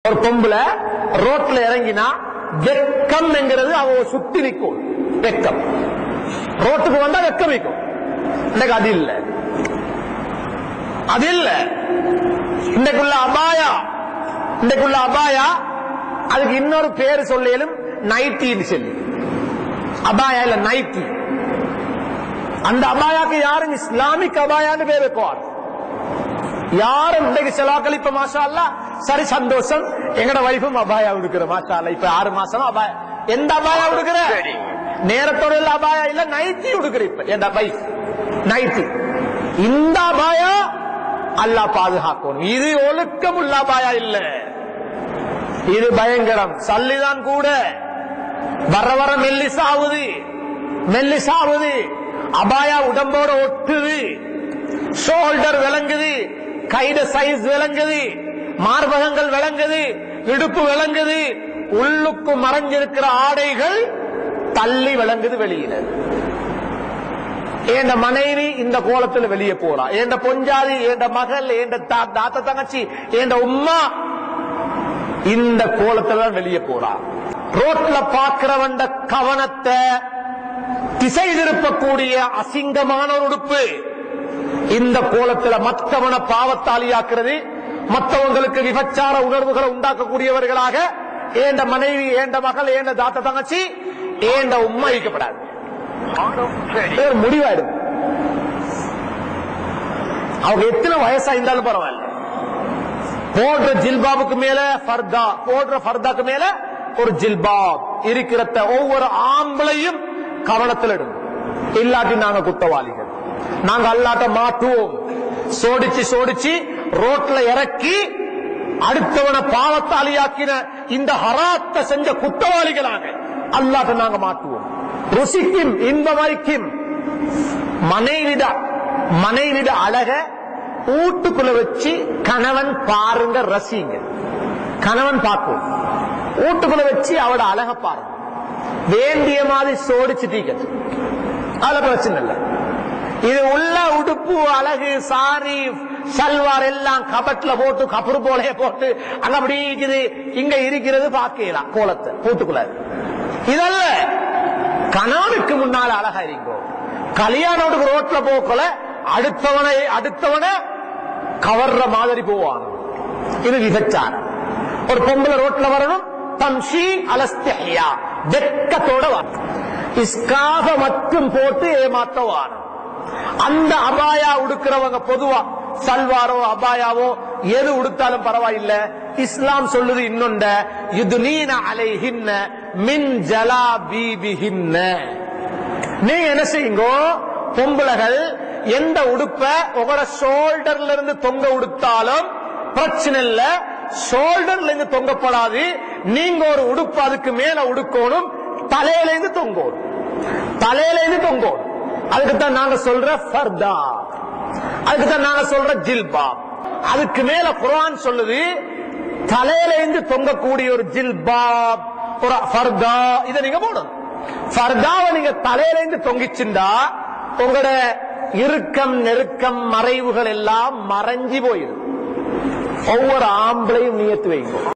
ஒரு பொம்பளை ரோட்ல இறங்கினா வெக்கம் என்கிறது அவ சுத்தி நிற்கும். வெக்கம் ரோட்டுக்கு வந்தா வெக்கம் வைக்கும். இன்னைக்கு அது இல்ல, அது இல்ல. இன்றைக்குள்ள அபாயா அதுக்கு இன்னொரு பேரு சொல்லும், நைட்டின்னு சொல்லி. அபாயா இல்ல, நைட்டி. அந்த அபாயாக்கு யாரும் இஸ்லாமிக் அபாயான்னு பேர் வைக்குவார். யாரும் இன்றைக்கு செலாக்கள் இப்ப மாஷா அல்லாஹ் சரி சந்தோஷம், எங்கட வைஃபும் அபாயா உடுக்கிற மாஷா அல்லாஹ். இப்ப 6 மாசம் அபாயா. எந்த அபாயா உடுக்கிற? நேரத்தோட இல்ல அபாயா இல்ல, நைட்டி உடுக்கிற. இப்ப எந்த வைஃப் நைட்டி. இந்த அபாயா அல்லாஹ் பாதுகாக்கணும். இது ஒழுக்கம் உள்ள அபாயா இல்ல, இது பயங்கரம். சல்லிதான் கூட வர வர மெல்லிசாவுது. அபாயா உடம்போட ஒட்டுது, ஷோல்டர் விளங்குது, கைட சைஸ் விளங்குது, மார்பகங்கள் விளங்குது, இடுப்பு விளங்குது, உள்ளுக்கு மறைஞ்சிருக்கிற ஆடைகள் தள்ளி விளங்குது வெளியில. என் மனைவி இந்த கோலத்தில் வெளியே போறா, என் பொஞ்சாதி, என் மகள், என் தாத்த தங்கச்சி, என் உம்மா இந்த கோலத்துல வெளியே போறா. ரோட்ல பாக்குறவன் கவனத்தை திசை திருப்பக்கூடிய அசிங்கமான ஒரு உடுப்பு இந்த கோலத்துல மற்றவன பாவத்தாளியாக்குறது, மற்றவங்களுக்கு விபச்சார உணர்வுகளை உண்டாக்கக்கூடியவர்களாக ஏண்ட மனைவி, ஏண்ட மகள், ஏண்ட தாத்த தங்கச்சி, ஏண்ட உம்மா ஈக்கப்படாது. ஒரு முடிவாயிடும். அவங்க எத்தனை வயசா இருந்தாலும் பரவாயில்ல, போடுற ஜில்பாபுக்கு மேல ஃபர்தா, போடுற ஃபர்தாக்கு மேல ஒரு ஜில்பாப் இருக்கிறத ஒவ்வொரு ஆம்பளையும் கவனத்தில் இடும். இல்லாட்டி நாங்க குத்தவாளிகள், நாங்க அல்லாட்ட மாட்டுவோம். சோடிச்சு ரோட்ல இறக்கி அடுத்தவன பாவத்தாளியாக்கின இந்த ஹராத்தை செஞ்ச குத்தவாளிகளாக அல்லாட்ட நாங்க மாட்டுவோம். ருசிக்கும் இன்பமளிக்கும் மனைவிட அழக வீட்டுக்குள்ள வச்சு கணவன் பாருங்க, ரசிங்க. கணவன் பார்க்கும், வீட்டுக்குள்ள வச்சு அவட அழக பாருங்க. வேண்டிய மாதிரி சோடிச்சு தீக்கிறது, அதுல பிரச்சனை இல்லை. இது உள்ள உடுப்பு, அழகு, சாரி, சல்வார் எல்லாம் கபட்ல போட்டு, கபரு போலே போட்டு அங்க அப்படி இருக்குது, இங்க இருக்கிறது பாக்கலாம் கோலத்தை வீட்டுக்குள்ள. இதல்ல கணவனுக்கு முன்னால அழகா இருக்கும். கல்யாணத்துக்கு ரோட்ல போக்கல அடுத்தவனை கவர்ற மாதிரி போவாங்க. இது விபச்சாரம். ஒரு பொம்பளை ரோட்ல வரணும், தம்ஷி அலஸ்தியா, வெக்கத்தோட இஸ்காக மட்டும் போட்டு ஏமாத்தவான. அந்த அபாயா உடுக்கிறவங்க பொதுவா சல்வாரோ அபாயாவோ எது உடுத்தாலும் பரவாயில்லை. இஸ்லாம் சொல்லுது இன்னொண்ட, யுதுனீன அலைஹின்ன மின் ஜலாபீபிஹின்ன. நீங்க என்ன செய்யுங்கோ, பொம்பளைகள் எந்த உடுப்ப உங்களோட ஷோல்டர்ல இருந்து தொங்க உடுத்தாலும் பிரச்சனை இல்ல, ஷோல்டர்ல இருந்து தொங்கப்படாது. நீங்க ஒரு உடுப்பு அதுக்கு மேல உடுக்கணும், தலையில இருந்து தொங்கணும், அதுக்குத்தான் நாங்க சொல்ற ஃபர்தா, அதுக்குத்தான் நாங்க சொல்ற ஜில்பாப். அதுக்கு மேல குர்ஆன் சொல்லுது, தலையில இருந்து தொங்கக்கூடிய ஒரு ஜில்பாப், ஒரு ஃபர்தா, இதை நீங்க போடணும். ஃபர்தாவை நீங்க தலையில இருந்து தொங்கிச்சுண்டா உங்களோட இறுக்கம், நெருக்கம், மறைவுகள் எல்லாம் மறைஞ்சி போயிடும். ஒவ்வொரு ஆம்பளையும் நியத்து வைங்க.